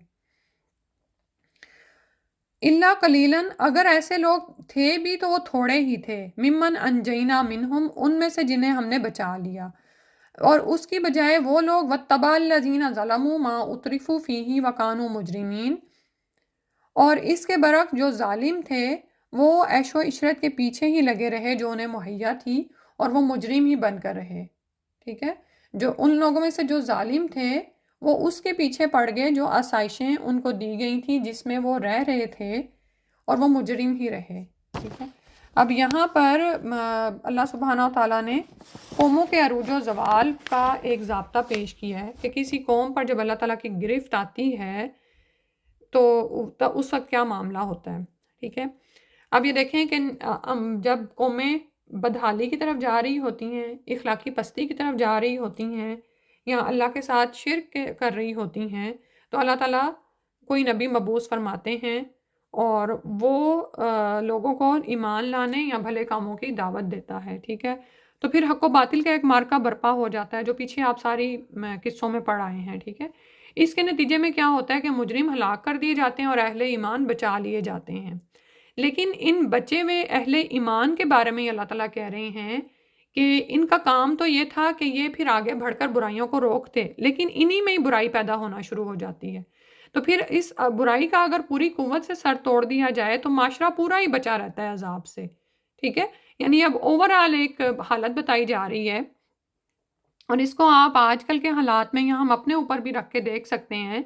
الا قلیلاً، اگر ایسے لوگ تھے بھی تو وہ تھوڑے ہی تھے، ممن انجینا منہم، ان میں سے جنہیں ہم نے بچا لیا، اور اس کی بجائے وہ لوگ واتبع الذین ظلموا ما اترفوا فیہ وکانوا مجرمین، اور اس کے برعکس جو ظالم تھے وہ عیش و عشرت کے پیچھے ہی لگے رہے جو انہیں مہیا تھی، اور وہ مجرم ہی بن کر رہے۔ ٹھیک ہے، جو ان لوگوں میں سے جو ظالم تھے وہ اس کے پیچھے پڑ گئے جو آسائشیں ان کو دی گئی تھیں جس میں وہ رہ رہے تھے، اور وہ مجرم ہی رہے۔ ٹھیک ہے، اب یہاں پر اللہ سبحانہ و تعالیٰ نے قوموں کے عروج و زوال کا ایک ضابطہ پیش کیا ہے کہ کسی قوم پر جب اللہ تعالیٰ کی گرفت آتی ہے تو اس وقت کیا معاملہ ہوتا ہے۔ ٹھیک ہے، اب یہ دیکھیں کہ جب قومیں بدحالی کی طرف جا رہی ہوتی ہیں، اخلاقی پستی کی طرف جا رہی ہوتی ہیں، یا اللہ کے ساتھ شرک کر رہی ہوتی ہیں، تو اللہ تعالیٰ کوئی نبی مبعوث فرماتے ہیں اور وہ لوگوں کو ایمان لانے یا بھلے کاموں کی دعوت دیتا ہے۔ ٹھیک ہے، تو پھر حق و باطل کا ایک مارکہ برپا ہو جاتا ہے جو پیچھے آپ ساری قصوں میں پڑھ آئے ہیں۔ ٹھیک ہے، اس کے نتیجے میں کیا ہوتا ہے کہ مجرم ہلاک کر دیے جاتے ہیں اور اہل ایمان بچا لیے جاتے ہیں۔ لیکن ان بچے ہوئے اہل ایمان کے بارے میں اللہ تعالیٰ کہہ رہے ہیں کہ ان کا کام تو یہ تھا کہ یہ پھر آگے بڑھ کر برائیوں کو روکتے، لیکن انہی میں ہی برائی پیدا ہونا شروع ہو جاتی ہے۔ تو پھر اس برائی کا اگر پوری قوت سے سر توڑ دیا جائے تو معاشرہ پورا ہی بچا رہتا ہے عذاب سے۔ ٹھیک ہے، یعنی اب اوورآل ایک حالت بتائی جا رہی ہے، اور اس کو آپ آج کل کے حالات میں یا ہم اپنے اوپر بھی رکھ کے دیکھ سکتے ہیں۔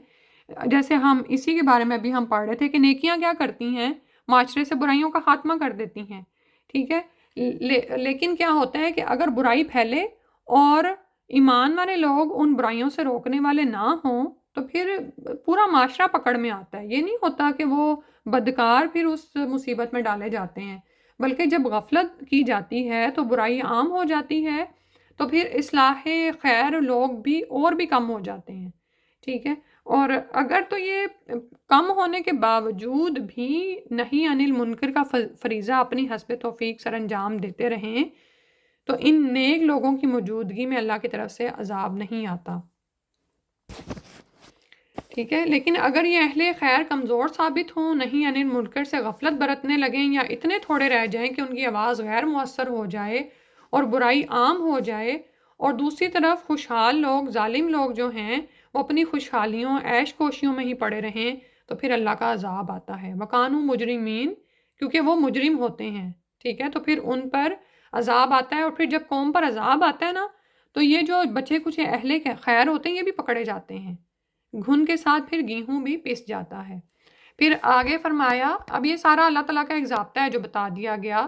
جیسے ہم اسی کے بارے میں بھی ہم پڑھ رہے تھے کہ نیکیاں کیا کرتی ہیں، معاشرے سے برائیوں کا خاتمہ کر دیتی ہیں۔ ٹھیک ہے، لیکن کیا ہوتا ہے کہ اگر برائی پھیلے اور ایمان والے لوگ ان برائیوں سے روکنے والے نہ ہوں تو پھر پورا معاشرہ پکڑ میں آتا ہے۔ یہ نہیں ہوتا کہ وہ بدکار پھر اس مصیبت میں ڈالے جاتے ہیں، بلکہ جب غفلت کی جاتی ہے تو برائی عام ہو جاتی ہے، تو پھر اصلاح خیر لوگ بھی اور بھی کم ہو جاتے ہیں۔ ٹھیک ہے، اور اگر تو یہ کم ہونے کے باوجود بھی نہی عن المنکر کا فریضہ اپنی حسب توفیق سر انجام دیتے رہیں تو ان نیک لوگوں کی موجودگی میں اللہ کی طرف سے عذاب نہیں آتا۔ ٹھیک ہے، لیکن اگر یہ اہل خیر کمزور ثابت ہوں، نہیں عن المنکر سے غفلت برتنے لگیں، یا اتنے تھوڑے رہ جائیں کہ ان کی آواز غیر مؤثر ہو جائے اور برائی عام ہو جائے، اور دوسری طرف خوشحال لوگ، ظالم لوگ جو ہیں وہ اپنی خوشحالیوں عیش کوشیوں میں ہی پڑے رہیں، تو پھر اللہ کا عذاب آتا ہے۔ وَقَانُوا مُجْرِمِينَ، کیونکہ وہ مجرم ہوتے ہیں۔ ٹھیک ہے، تو پھر ان پر عذاب آتا ہے، اور پھر جب قوم پر عذاب آتا ہے نا تو یہ جو بچے کچھ اہل خیر ہوتے ہیں یہ بھی پکڑے جاتے ہیں، گھن کے ساتھ پھر گیہوں بھی پس جاتا ہے۔ پھر آگے فرمایا، اب یہ سارا اللہ تعالیٰ کا ایک ضابطہ ہے جو بتا دیا گیا،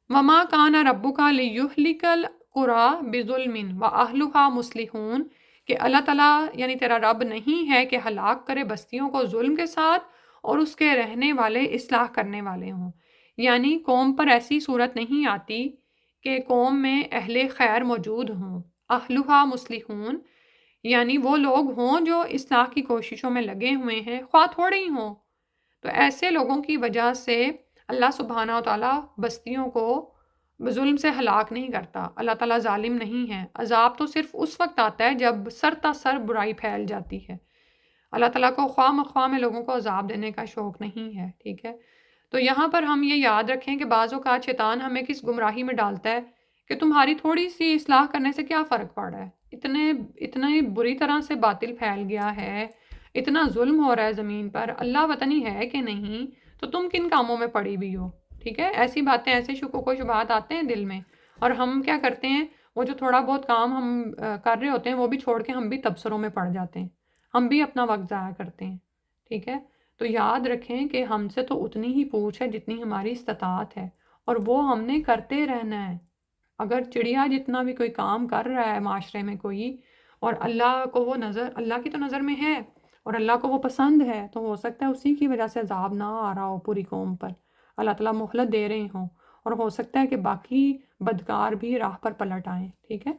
وَمَا كَانَ رَبُّكَ لِيُهْلِكَ الْقُرَىٰ بِظُلْمٍ وَأَهْلُهَا مُصْلِحُونَ، کہ اللہ تعالیٰ یعنی تیرا رب نہیں ہے کہ ہلاک کرے بستیوں کو ظلم کے ساتھ اور اس کے رہنے والے اصلاح کرنے والے ہوں۔ یعنی قوم پر ایسی صورت نہیں آتی کہ قوم میں اہل خیر موجود ہوں، اہلھا مصلحون، یعنی وہ لوگ ہوں جو اصلاح کی کوششوں میں لگے ہوئے ہیں، خواہ تھوڑے ہی ہوں۔ تو ایسے لوگوں کی وجہ سے اللہ سبحانہ و تعالیٰ بستیوں کو ظلم سے ہلاک نہیں کرتا۔ اللہ تعالیٰ ظالم نہیں ہے۔ عذاب تو صرف اس وقت آتا ہے جب سر تا سر برائی پھیل جاتی ہے۔ اللہ تعالیٰ کو خواہ مخواہ میں لوگوں کو عذاب دینے کا شوق نہیں ہے۔ ٹھیک ہے، تو یہاں پر ہم یہ یاد رکھیں کہ بعض اوقات شیطان ہمیں کس گمراہی میں ڈالتا ہے کہ تمہاری تھوڑی سی اصلاح کرنے سے کیا فرق پڑ رہا ہے، اتنے بری طرح سے باطل پھیل گیا ہے، اتنا ظلم ہو رہا ہے زمین پر، اللہ وطنی ہے کہ نہیں، تو تم کن کاموں میں پڑی ہوئی ہو۔ ٹھیک ہے، ایسی باتیں، ایسے شکوک و شبہات آتے ہیں دل میں، اور ہم کیا کرتے ہیں، وہ جو تھوڑا بہت کام ہم کر رہے ہوتے ہیں وہ بھی چھوڑ کے ہم بھی تبصروں میں پڑ جاتے ہیں، ہم بھی اپنا وقت ضائع کرتے ہیں۔ ٹھیک ہے، تو یاد رکھیں کہ ہم سے تو اتنی ہی پوچھ ہے جتنی ہماری استطاعت ہے، اور وہ ہم نے کرتے رہنا ہے۔ اگر چڑیا جتنا بھی کوئی کام کر رہا ہے معاشرے میں کوئی، اور اللہ کو وہ نظر، اللہ کی تو نظر میں ہے اور اللہ کو وہ پسند ہے، تو ہو سکتا ہے اسی کی وجہ سے عذاب نہ آ رہا ہو پوری قوم پر، اللہ تعالیٰ مہلت دے رہے ہوں، اور ہو سکتا ہے کہ باقی بدکار بھی راہ پر پلٹ آئیں. ٹھیک ہے.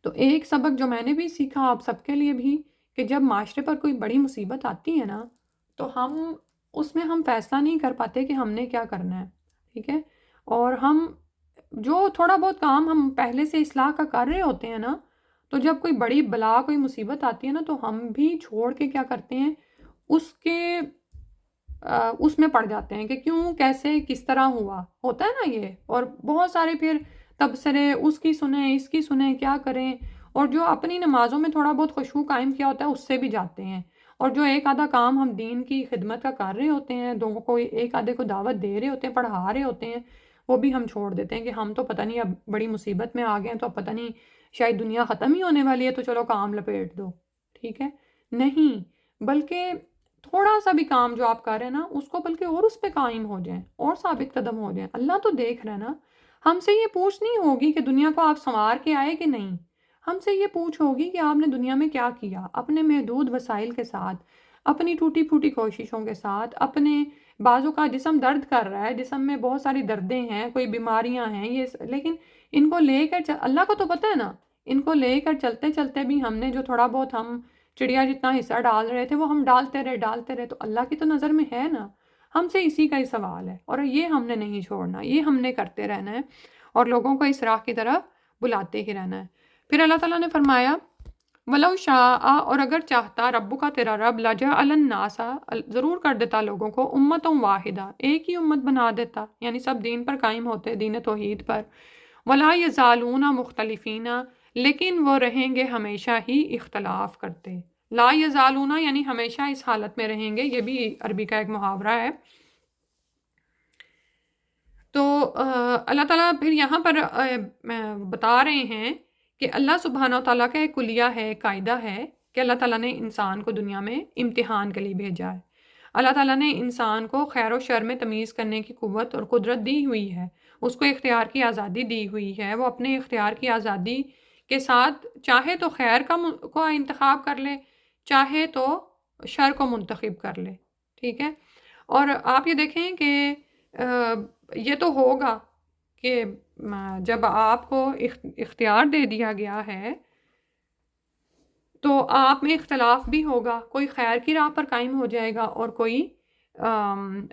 تو ایک سبق جو میں نے بھی سیکھا آپ سب کے لیے بھی، کہ جب معاشرے پر کوئی بڑی مصیبت آتی ہے نا، تو اس میں ہم فیصلہ نہیں کر پاتے کہ ہم نے کیا کرنا ہے. ٹھیک ہے. اور ہم جو تھوڑا بہت کام ہم پہلے سے اصلاح کا کر رہے ہوتے ہیں نا، تو جب کوئی بڑی بلا کوئی مصیبت آتی ہے نا، تو ہم بھی چھوڑ کے کیا کرتے ہیں، اس میں پڑ جاتے ہیں کہ کیوں، کیسے، کس طرح ہوا ہوتا ہے نا یہ. اور بہت سارے پھر تبصرے اس کی سنیں، اس کی سنیں، کیا کریں. اور جو اپنی نمازوں میں تھوڑا بہت خشوع قائم کیا ہوتا ہے اس سے بھی جاتے ہیں. اور جو ایک آدھا کام ہم دین کی خدمت کا کر رہے ہوتے ہیں، دو کو ایک آدھے کو دعوت دے رہے ہوتے ہیں، پڑھا رہے ہوتے ہیں، وہ بھی ہم چھوڑ دیتے ہیں کہ ہم تو پتہ نہیں اب بڑی مصیبت میں آ گئے ہیں، تو اب پتہ نہیں شاید دنیا ختم ہی ہونے والی ہے، تو چلو کام لپیٹ دو. ٹھیک ہے. نہیں، بلکہ تھوڑا سا بھی کام جو آپ کر رہے ہیں نا، اس کو بلکہ اور اس پہ قائم ہو جائیں اور ثابت قدم ہو جائیں. اللہ تو دیکھ رہا ہے نا. ہم سے یہ پوچھ نہیں ہوگی کہ دنیا کو آپ سنوار کے آئے کہ نہیں، ہم سے یہ پوچھ ہوگی کہ آپ نے دنیا میں کیا کیا، اپنے محدود وسائل کے ساتھ، اپنی ٹوٹی پھوٹی کوششوں کے ساتھ، اپنے بازو کا جسم درد کر رہا ہے، جسم میں بہت ساری دردیں ہیں، کوئی بیماریاں ہیں، لیکن ان کو لے کر اللہ کو تو پتہ ہے نا، ان کو لے کر چلتے چلتے بھی ہم نے جو تھوڑا بہت ہم چڑیا جتنا حصہ ڈال رہے تھے وہ ہم ڈالتے رہے، تو اللہ کی تو نظر میں ہے نا. ہم سے اسی کا ہی سوال ہے، اور یہ ہم نے نہیں چھوڑنا، یہ ہم نے کرتے رہنا ہے اور لوگوں کو اس راہ کی طرف بلاتے ہی رہنا ہے. پھر اللہ تعالیٰ نے فرمایا وَلَوْ شَاءَ، اور اگر چاہتا ربک کا تیرا رب، لَجَعَلَ النَّاسَ، ضرور کر دیتا لوگوں کو، امتوں واحدہ، ایک ہی امت بنا دیتا، یعنی سب دین پر قائم ہوتے، دین توحید پر. وَلَا يَزَالُونَ مُخْتَلِفِينَ، لیکن وہ رہیں گے ہمیشہ ہی اختلاف کرتے. لا یزالون یعنی ہمیشہ اس حالت میں رہیں گے، یہ بھی عربی کا ایک محاورہ ہے. تو اللہ تعالیٰ پھر یہاں پر بتا رہے ہیں کہ اللہ سبحانہ و تعالیٰ کا ایک کلیہ ہے، ایک قاعدہ ہے کہ اللہ تعالیٰ نے انسان کو دنیا میں امتحان کے لیے بھیجا ہے. اللہ تعالیٰ نے انسان کو خیر و شر میں تمیز کرنے کی قوت اور قدرت دی ہوئی ہے، اس کو اختیار کی آزادی دی ہوئی ہے. وہ اپنے اختیار کی آزادی کے ساتھ چاہے تو خیر کو انتخاب کر لے، چاہے تو شر کو منتخب کر لے. ٹھیک ہے. اور آپ یہ دیکھیں کہ یہ تو ہوگا کہ جب آپ کو اختیار دے دیا گیا ہے تو آپ میں اختلاف بھی ہوگا، کوئی خیر کی راہ پر قائم ہو جائے گا اور کوئی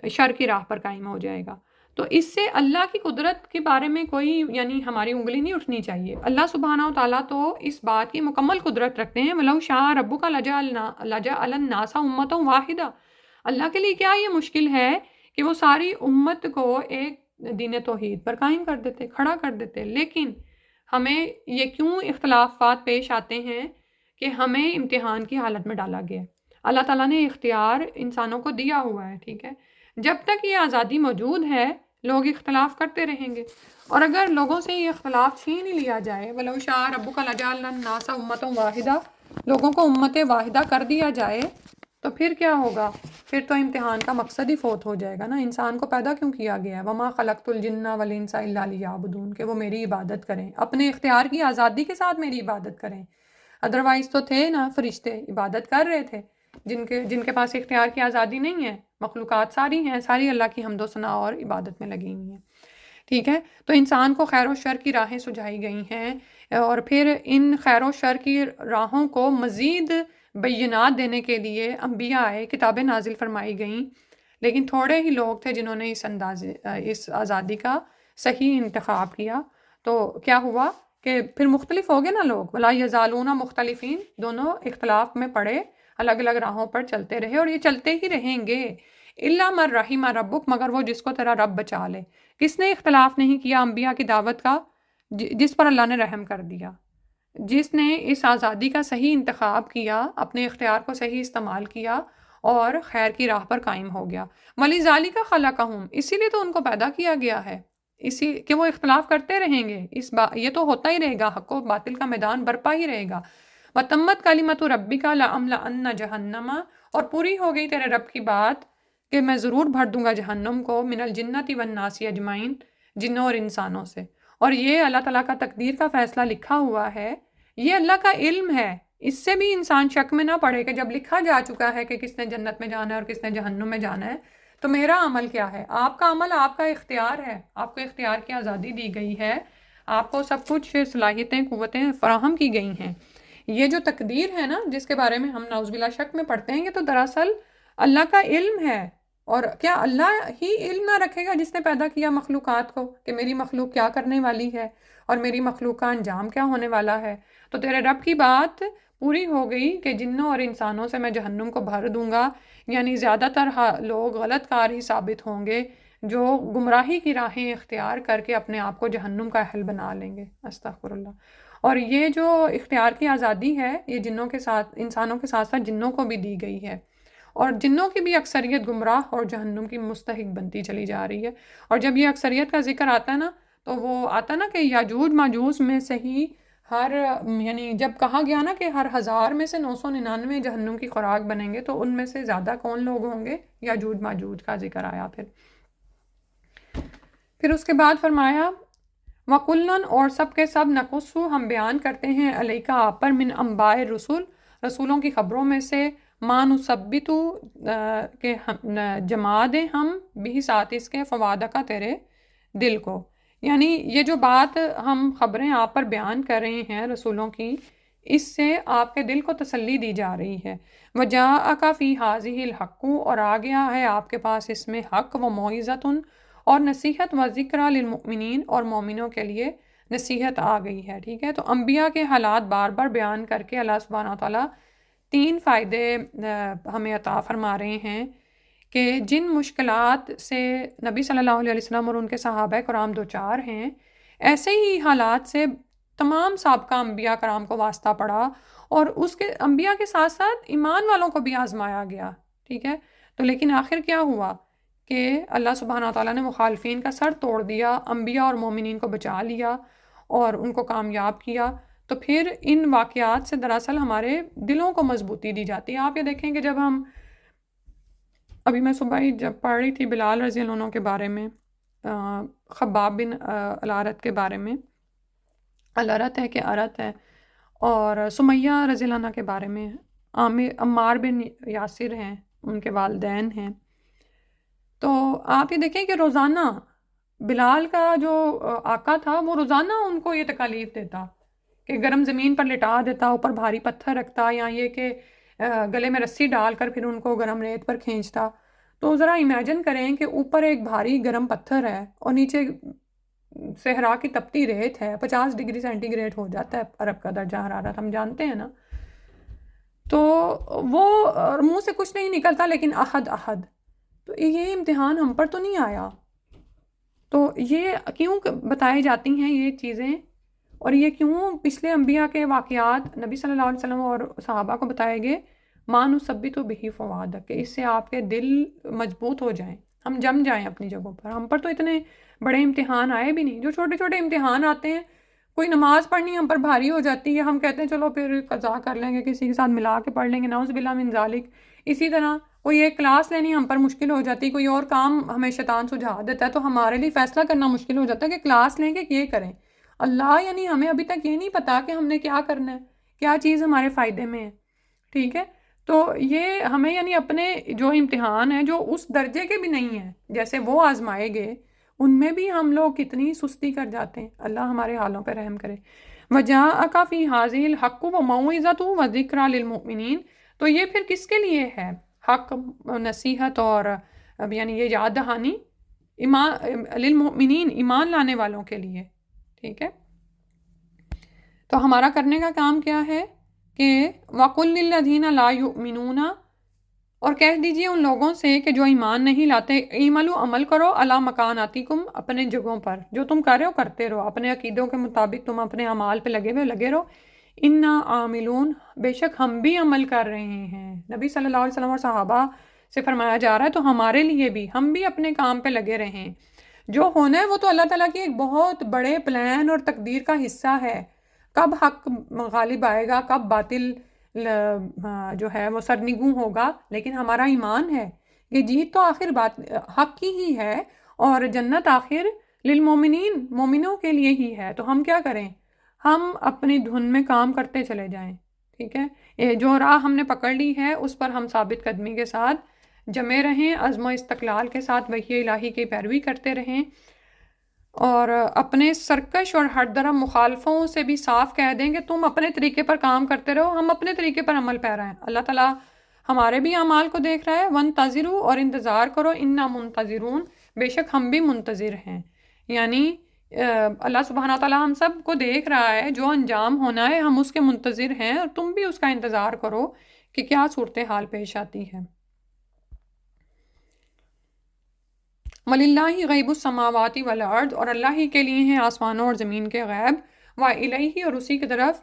شر کی راہ پر قائم ہو جائے گا. تو اس سے اللہ کی قدرت کے بارے میں کوئی یعنی ہماری انگلی نہیں اٹھنی چاہیے. اللہ سبحانہ و تعالیٰ تو اس بات کی مکمل قدرت رکھتے ہیں. وَلَوْ شَاءَ رَبُّكَ لَجَعَلَ النَّاسَ أُمَّةً وَاحِدَةً، اللہ کے لیے کیا یہ مشکل ہے کہ وہ ساری امت کو ایک دین توحید پر قائم کر دیتے، کھڑا کر دیتے. لیکن ہمیں یہ کیوں اختلافات پیش آتے ہیں کہ ہمیں امتحان کی حالت میں ڈالا گیا. اللہ تعالیٰ نے اختیار انسانوں کو دیا ہوا ہے. ٹھیک ہے. جب تک یہ آزادی موجود ہے لوگ اختلاف کرتے رہیں گے، اور اگر لوگوں سے یہ اختلاف چھین ہی لیا جائے، وَلَوْ شَاءَ رَبُّكَ لَجَعَلَ النَّاسَ أُمَّةً وَاحِدَةً، لوگوں کو امت واحدہ کر دیا جائے، تو پھر کیا ہوگا؟ پھر تو امتحان کا مقصد ہی فوت ہو جائے گا نا. انسان کو پیدا کیوں کیا گیا ہے؟ وَمَا خَلَقْتُ الْجِنَّ وَالْإِنسَ إِلَّا لِيَعْبُدُونَ، کہ وہ میری عبادت کریں، اپنے اختیار کی آزادی کے ساتھ میری عبادت کریں. ادروائز تو تھے نا فرشتے، عبادت کر رہے تھے. جن کے پاس اختیار کی آزادی نہیں ہے، مخلوقات ساری ہیں، ساری اللہ کی حمد و ثنا اور عبادت میں لگی ہوئی ہیں. ٹھیک ہے. تو انسان کو خیر و شر کی راہیں سجھائی گئی ہیں، اور پھر ان خیر و شر کی راہوں کو مزید بینات دینے کے لیے انبیاء آئے، کتابیں نازل فرمائی گئیں. لیکن تھوڑے ہی لوگ تھے جنہوں نے اس آزادی کا صحیح انتخاب کیا. تو کیا ہوا کہ پھر مختلف ہو گئے نا لوگ. وَلَا يَزَالُونَ مُخْتَلِفِينَ، دونوں اختلاف میں پڑے، الگ الگ راہوں پر چلتے رہے، اور یہ چلتے ہی رہیں گے. إِلَّا مَن رَحِمَ رَبُّكَ، مگر وہ جس کو تیرا رب بچا لے. کس نے اختلاف نہیں کیا انبیاء کی دعوت کا؟ جس پر اللہ نے رحم کر دیا، جس نے اس آزادی کا صحیح انتخاب کیا، اپنے اختیار کو صحیح استعمال کیا اور خیر کی راہ پر قائم ہو گیا. وَلِذَالِكَ خَلَقَهُمْ، اسی لیے تو ان کو پیدا کیا گیا ہے، اسی کہ وہ اختلاف کرتے رہیں گے. یہ تو ہوتا ہی رہے گا، حق و باطل کا میدان برپا ہی رہے گا. وَتَمَّتْ كَلِمَةُ رَبِّكَ لَأَمْلَأَنَّ جَهَنَّمَ، اور پوری ہو گئی تیرے رب کی بات کہ میں ضرور بھر دوں گا جہنم کو، من الجنۃ والناس اجمعین، جنوں اور انسانوں سے. اور یہ اللہ تعالیٰ کا تقدیر کا فیصلہ لکھا ہوا ہے یہ اللہ کا علم ہے، اس سے بھی انسان شک میں نہ پڑے کہ جب لکھا جا چکا ہے کہ کس نے جنت میں جانا ہے اور کس نے جہنم میں جانا ہے تو میرا عمل کیا ہے؟ آپ کا عمل آپ کا اختیار ہے، آپ کو اختیار کی آزادی دی گئی ہے، آپ کو سب کچھ صلاحیتیں قوتیں فراہم کی گئی ہیں۔ یہ جو تقدیر ہے نا جس کے بارے میں ہم نعوذ باللہ شک میں پڑھتے ہیں، یہ تو دراصل اللہ کا علم ہے۔ اور کیا اللہ ہی علم نہ رکھے گا جس نے پیدا کیا مخلوقات کو کہ میری مخلوق کیا کرنے والی ہے اور میری مخلوق کا انجام کیا ہونے والا ہے؟ تو تیرے رب کی بات پوری ہو گئی کہ جنوں اور انسانوں سے میں جہنم کو بھر دوں گا، یعنی زیادہ تر لوگ غلط کار ہی ثابت ہوں گے جو گمراہی کی راہیں اختیار کر کے اپنے آپ کو جہنم کا اہل بنا لیں گے۔ استغفر اللہ۔ اور یہ جو اختیار کی آزادی ہے یہ جنوں کے ساتھ انسانوں کے ساتھ ساتھ جنوں کو بھی دی گئی ہے، اور جنوں کی بھی اکثریت گمراہ اور جہنم کی مستحق بنتی چلی جا رہی ہے۔ اور جب یہ اکثریت کا ذکر آتا ہے نا تو وہ آتا نا کہ یاجوج ماجوج میں سے ہی یعنی جب کہا گیا نا کہ ہر 1000 میں سے 999 جہنم کی خوراک بنیں گے تو ان میں سے زیادہ کون لوگ ہوں گے؟ یاجوج ماجوج کا ذکر آیا۔ پھر اس کے بعد فرمایا وَقُلًّا، اور سب کے سب نقصو ہم بیان کرتے ہیں علیک آپ پر من انباء رسول، رسولوں کی خبروں میں سے، ما نثبتو کہ جما دیں ہم بھی ساتھ اس کے فوادہ کا تیرے دل کو، یعنی یہ جو بات ہم خبریں آپ پر بیان کر رہے ہیں رسولوں کی، اس سے آپ کے دل کو تسلی دی جا رہی ہے۔ وَجَاءَكَ فِي هَٰذِهِ الْحَقُّ، اور آ گیا ہے آپ کے پاس اس میں حق، وَمَوْعِظَةٌ، اور نصیحت، وَذِكْرَىٰ لِلْمُؤْمِنِينَ، اور مومنوں کے لیے نصیحت آ گئی ہے۔ ٹھیک ہے، تو انبیاء کے حالات بار بار بیان کر کے اللہ سبحانہ وتعالیٰ 3 فائدے ہمیں عطا فرما رہے ہیں کہ جن مشکلات سے نبی صلی اللہ علیہ وسلم اور ان کے صحابہ کرام دوچار ہیں، ایسے ہی حالات سے تمام سابقہ انبیاء کرام کو واسطہ پڑا، اور اس کے انبیاء کے ساتھ ساتھ ایمان والوں کو بھی آزمایا گیا۔ ٹھیک ہے، تو لیکن آخر کیا ہوا کہ اللہ سبحانہ تعالیٰ نے مخالفین کا سر توڑ دیا، انبیاء اور مومنین کو بچا لیا اور ان کو کامیاب کیا۔ تو پھر ان واقعات سے دراصل ہمارے دلوں کو مضبوطی دی جاتی ہے۔ آپ یہ دیکھیں کہ جب ہم ابھی میں صبح ہی جب پڑھ رہی تھی بلال رضی اللہ عنہ کے بارے میں، خباب بن الارت کے بارے میں، الارت ہے کہ ارت ہے، اور سمیہ رضی اللہ عنہ کے بارے میں، عمار بن یاسر ہیں، ان کے والدین ہیں، تو آپ یہ دیکھیں کہ روزانہ بلال کا جو آقا تھا وہ روزانہ ان کو یہ تکالیف دیتا کہ گرم زمین پر لٹا دیتا، اوپر بھاری پتھر رکھتا، یا یہ کہ گلے میں رسی ڈال کر پھر ان کو گرم ریت پر کھینچتا۔ تو ذرا امیجن کریں کہ اوپر ایک بھاری گرم پتھر ہے اور نیچے صحرا کی تپتی ریت ہے، 50 ڈگری سینٹی گریڈ ہو جاتا ہے عرب کا درجہ حرارت، ہم جانتے ہیں نا۔ تو وہ منہ سے کچھ نہیں نکلتا لیکن احد احد، تو یہ امتحان ہم پر تو نہیں آیا۔ تو یہ کیوں بتائی جاتی ہیں یہ چیزیں، اور یہ کیوں پچھلے انبیاء کے واقعات نبی صلی اللہ علیہ وسلم اور صحابہ کو بتائے گئے؟ مَا نُثَبِّتُ بِهِ فُؤَادَكَ، کہ اس سے آپ کے دل مضبوط ہو جائیں، ہم جم جائیں اپنی جگہوں پر۔ ہم پر تو اتنے بڑے امتحان آئے بھی نہیں، جو چھوٹے چھوٹے امتحان آتے ہیں، کوئی نماز پڑھنی ہم پر بھاری ہو جاتی ہے، ہم کہتے ہیں چلو پھر قضا کر لیں گے، کسی کے ساتھ ملا کے پڑھ لیں گے، نعوذ باللہ من ذالک۔ اسی طرح کوئی ایک کلاس لینی ہم پر مشکل ہو جاتی، کوئی اور کام ہمیں شیطان سجھا دیتا ہے، تو ہمارے لیے فیصلہ کرنا مشکل ہو جاتا ہے کہ کلاس لیں کہ یہ کریں۔ اللہ یعنی ہمیں ابھی تک یہ نہیں پتا کہ ہم نے کیا کرنا ہے، کیا چیز ہمارے فائدے میں ہے۔ ٹھیک ہے، تو یہ ہمیں یعنی اپنے جو امتحان ہیں جو اس درجے کے بھی نہیں ہیں جیسے وہ آزمائے گئے، ان میں بھی ہم لوگ کتنی سستی کر جاتے ہیں۔ اللہ ہمارے حالوں پہ رحم کرے۔ وَجَاءَكَ فِي هَٰذِهِ الْحَقُّ وَمَوْعِظَةٌ وَذِكْرَىٰ لِلْمُؤْمِنِينَ، تو یہ پھر کس کے لیے ہے؟ حق، نصیحت اور یعنی یہ یاد دہانی للمؤمنین، ایمان لانے والوں کے لیے۔ ٹھیک ہے، تو ہمارا کرنے کا کام کیا ہے کہ وَقُلْ لِلَّذِينَ لَا يُؤْمِنُونَ، اور کہہ دیجئے ان لوگوں سے کہ جو ایمان نہیں لاتے، اعملوا، عمل کرو، علی مکاناتکم، اپنے جگہوں پر، جو تم کر رہے ہو کرتے رہو، اپنے عقیدوں کے مطابق تم اپنے اعمال پہ لگے رہو۔ انا عاملون، بے شک ہم بھی عمل کر رہے ہیں۔ نبی صلی اللہ علیہ وسلم اور صحابہ سے فرمایا جا رہا ہے تو ہمارے لیے بھی، ہم بھی اپنے کام پہ لگے رہیں۔ جو ہونا ہے وہ تو اللہ تعالیٰ کی ایک بہت بڑے پلان اور تقدیر کا حصہ ہے، کب حق غالب آئے گا، کب باطل جو ہے وہ سرنگوں ہوگا، لیکن ہمارا ایمان ہے کہ جیت تو آخر حق کی ہی ہے، اور جنت آخر للمومنین، مومنوں کے لیے ہی ہے۔ تو ہم کیا کریں؟ ہم اپنی دھن میں کام کرتے چلے جائیں، ٹھیک ہے؟ جو راہ ہم نے پکڑ لی ہے اس پر ہم ثابت قدمی کے ساتھ جمے رہیں، عزم و استقلال کے ساتھ وحی الہی کی پیروی کرتے رہیں، اور اپنے سرکش اور ہر درم مخالفوں سے بھی صاف کہہ دیں کہ تم اپنے طریقے پر کام کرتے رہو، ہم اپنے طریقے پر عمل پیرا ہیں۔ اللہ تعالیٰ ہمارے بھی اعمال کو دیکھ رہا ہے، وَانتَظِرُوا، اور انتظار کرو، اِنَّا مُنتَظِرُونَ، بے شک ہم بھی منتظر ہیں۔ یعنی اللہ سبحانہ تعالیٰ ہم سب کو دیکھ رہا ہے، جو انجام ہونا ہے ہم اس کے منتظر ہیں، اور تم بھی اس کا انتظار کرو کہ کیا صورتحال پیش آتی ہے۔ وَلِلَّهِ غَيْبُ السَّمَاوَاتِ وَالْأَرْضِ، اور اللہ ہی کے لیے ہیں آسمانوں اور زمین کے غیب، وَإِلَيْهِ، اور اسی کی طرف،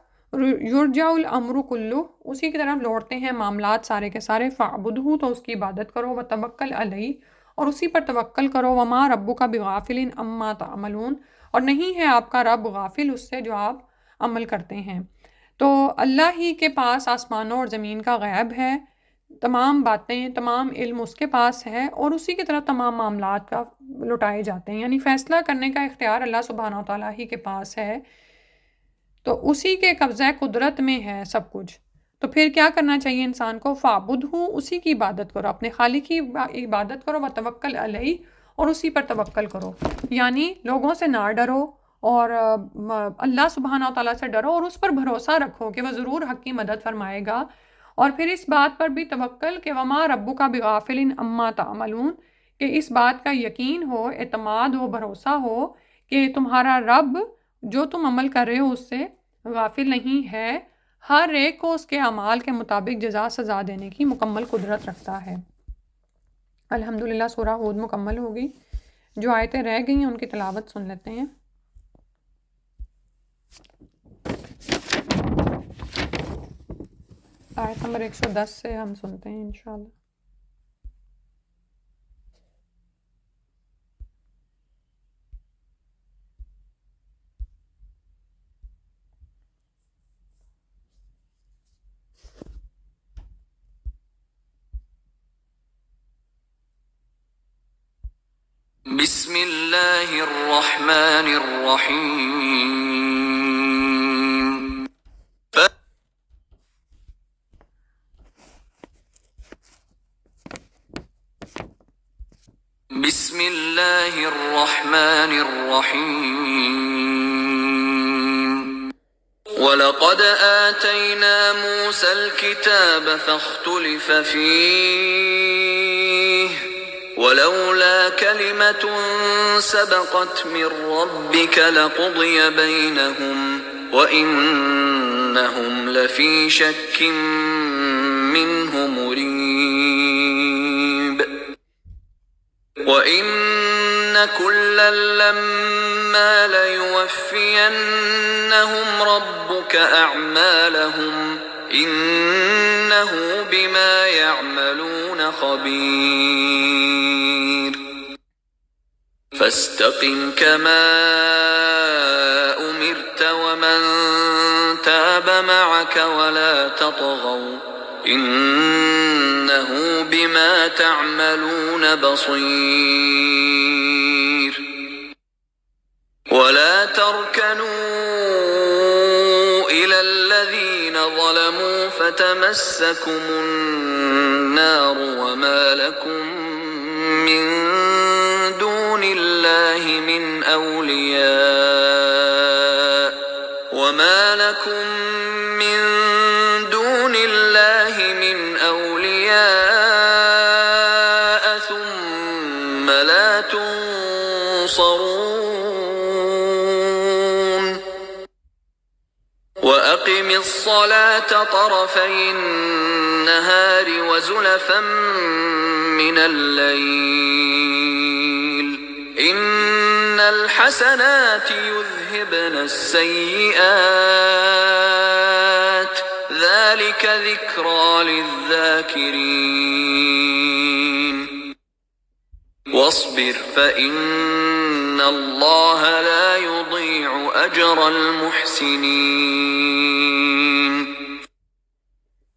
يُرْجَعُ الْأَمْرُ كُلُّهُ، اسی کی طرف لوٹتے ہیں معاملات سارے کے سارے، فَاعْبُدْهُ، تو اس کی عبادت کرو، وَتَوَكَّلْ عَلَيْهِ، اور اسی پر توکل کرو، وَمَا رَبُّكَ بِغَافِلٍ عَمَّا تَعْمَلُونَ، اور نہیں ہے آپ کا رب غافل اس سے جو آپ عمل کرتے ہیں۔ تو اللہ ہی کے پاس آسمانوں اور زمین کا غیب ہے، تمام باتیں، تمام علم اس کے پاس ہے، اور اسی کی طرف تمام معاملات کا لٹائے جاتے ہیں، یعنی فیصلہ کرنے کا اختیار اللہ سبحانہ تعالیٰ ہی کے پاس ہے، تو اسی کے قبضہ قدرت میں ہے سب کچھ۔ تو پھر کیا کرنا چاہیے انسان کو؟ فَاعْبُدْهُ، اسی کی عبادت کرو، اپنے خالق کی عبادت کرو، وَتَوَكَّلْ عَلَيْهِ، اور اسی پر توکل کرو، یعنی لوگوں سے نہ ڈرو، اور اللہ سبحانہ تعالیٰ سے ڈرو، اور اس پر بھروسہ رکھو کہ وہ ضرور حق کی مدد فرمائے گا، اور پھر اس بات پر بھی توکل کہ وَمَا رَبُّكَ بِغَافِلٍ عَمَّا تَعْمَلُونَ، کہ اس بات کا یقین ہو، اعتماد ہو، بھروسہ ہو کہ تمہارا رب جو تم عمل کر رہے ہو اس سے غافل نہیں ہے، ہر ایک کو اس کے اعمال کے مطابق جزا سزا دینے کی مکمل قدرت رکھتا ہے۔ الحمدللہ سورہ ہود مکمل ہو گئی، جو آیتیں رہ گئی ہیں ان کی تلاوت سن لیتے ہیں۔ آیت نمبر 110 سے ہم سنتے ہیں انشاءاللہ۔ بسم اللہ الرحمن الرحیم۔ بسم اللہ الرحمن الرحیم۔ وَلَقَدْ آتَيْنَا مُوسَى الْكِتَابَ فَاخْتُلِفَ فِيهِ وَلَوْلَا كَلِمَةٌ سَبَقَتْ مِنْ رَبِّكَ لَقُضِيَ بَيْنَهُمْ وَإِنَّهُمْ لَفِي شَكٍّ مِّنْهُ مُرِيبٍ۔ وَإِنَّ كُلًّا لَّمَّا لَيُوَفِّيَنَّهُمْ رَبُّكَ أَعْمَالَهُمْ إِنَّهُ بِمَا يَعْمَلُونَ خَبِيرٌ۔ فَاسْتَقِمْ كَمَا أُمِرْتَ وَمَن تَابَ مَعَكَ وَلَا تَطْغَوْا إِنَّهُ بِمَا تَعْمَلُونَ بَصِيرٌ۔ وَلَا تَرْكَنُوا إِلَى الَّذِينَ ظَلَمُوا فَتَمَسَّكُمُ النَّارُ وَمَا لَكُم مِّن دُونِ اللَّهِ مِنْ أَوْلِيَاءَ ثُمَّ لَا تُنصَرُونَ۔ وَأَقِمِ الصَّلَاةَ طَرَفَيِ النَّهَارِ وَزُلَفًا مِّنَ اللَّيْلِ إِنَّ الْحَسَنَاتِ يُذْهِبْنَ السَّيِّئَاتِ ذَلِكَ ذِكْرَى لِلذَّاكِرِينَ۔ وَاصْبِرْ فَإِنَّ اللَّهَ لَا يُضِيعُ أَجْرَ الْمُحْسِنِينَ۔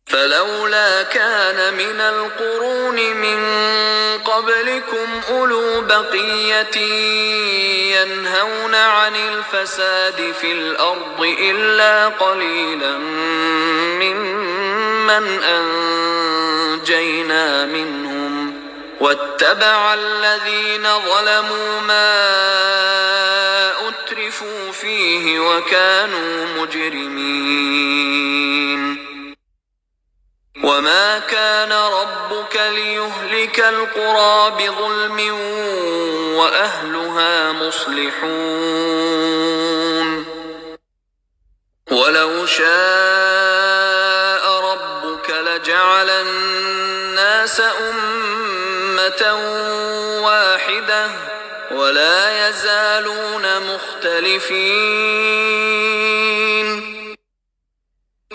فَلَوْلَا كَانَ مِنَ الْقُرُونِ مِن قبلكم أولو بقية ينهون عن الفساد في الأرض إلا قليلا ممن أنجينا منهم واتبع الذين ظلموا ما أترفوا فيه وكانوا مجرمين وما كان ربك ليهلك القرى بظلم وأهلها مصلحون ولو شاء ربك لجعل الناس أمة واحدة ولا يزالون مختلفين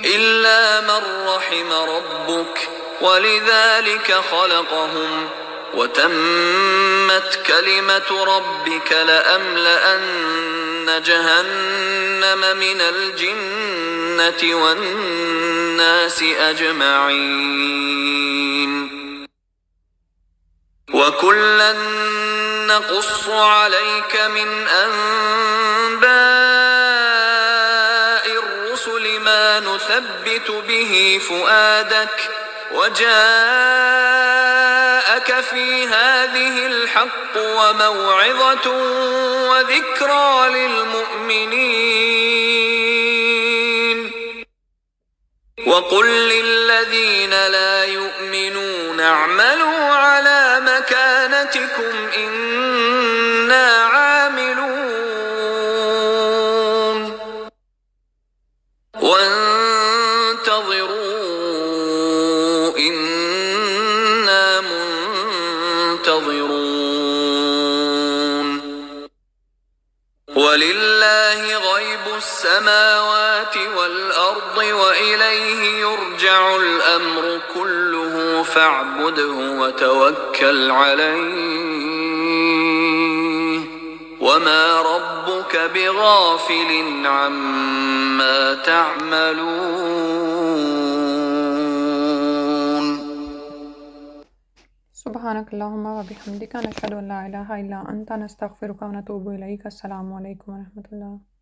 إلا من رحم ربك ولذلك خلقهم وتمت كلمة ربك لأملأن جهنم من الجنة والناس أجمعين وكلا نقص عليك من أنباء الرسل ما نثبت به فؤادك وجاءك في هذه الحق وموعظة وذكرى للمؤمنين وقل للذين لا يؤمنون اعملوا على مكانتكم إنا عاملون وانتظروا إنا منتظرون ولله غيب السماوات والأرض وإليه يرجع الأمر كله فاعبده وتوكل عليه وما ربك بغافل عما تعملون. سبحانك اللهم وبحمدك نشهد أن لا إله إلا أنت نستغفرك ونتوب إليك. السلام علیکم ورحمۃ اللہ.